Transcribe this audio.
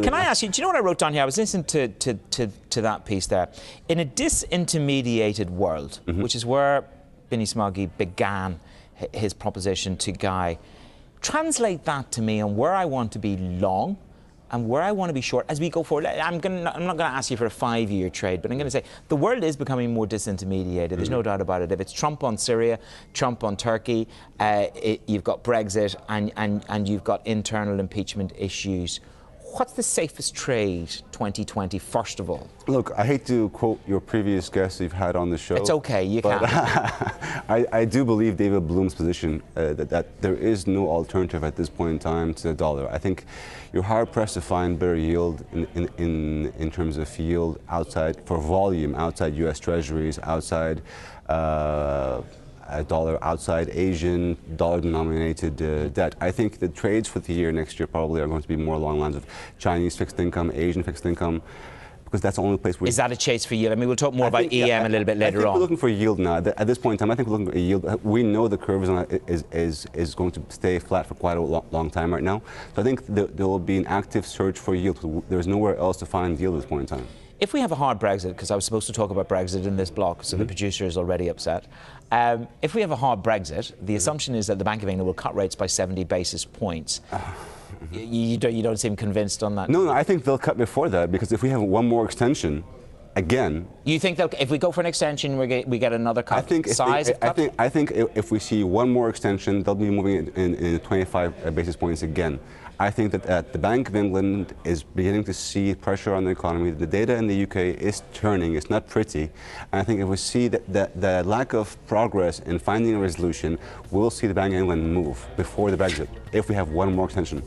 Can I ask you, do you know what I wrote down here? I was listening to that piece there. In a disintermediated world, which is where Binny Smoggy began his proposition to Guy, translate that to me on where I want to be long and where I want to be short as we go forward. I'm not going to ask you for a 5-year trade, but I'm going to say the world is becoming more disintermediated. There's no doubt about it. If it's Trump on Syria, Trump on Turkey, you've got Brexit and you've got internal impeachment issues. What's the safest trade 2020, first of all? Look, I hate to quote your previous guests you've had on the show. It's okay, you can. I do believe David Bloom's position that there is no alternative at this point in time to the dollar. I think you're hard-pressed to find better yield in terms of yield outside, for volume, outside U.S. Treasuries, outside dollar, outside Asian dollar-denominated debt. I think the trades for the year next year probably are going to be more along the lines of Chinese fixed income, Asian fixed income, because that's the only place where... Is that a chase for yield? I mean, we'll talk more about EM a little bit later on. I think we're looking for yield now. At this point in time, I think we're looking for yield. We know the curve is going to stay flat for quite a long time right now. So I think there will be an active search for yield. There's nowhere else to find yield at this point in time. If we have a hard Brexit, because I was supposed to talk about Brexit in this block, so the producer is already upset. If we have a hard Brexit, the assumption is that the Bank of England will cut rates by 70 basis points. You don't seem convinced on that? No, I think they'll cut before that, because if we have one more extension, again... You think if we go for an extension, we get another cut? I think if we see one more extension, they'll be moving in 25 basis points again. I think that the Bank of England is beginning to see pressure on the economy. The data in the UK is turning. It's not pretty. And I think if we see that lack of progress in finding a resolution, we'll see the Bank of England move before the Brexit if we have one more extension.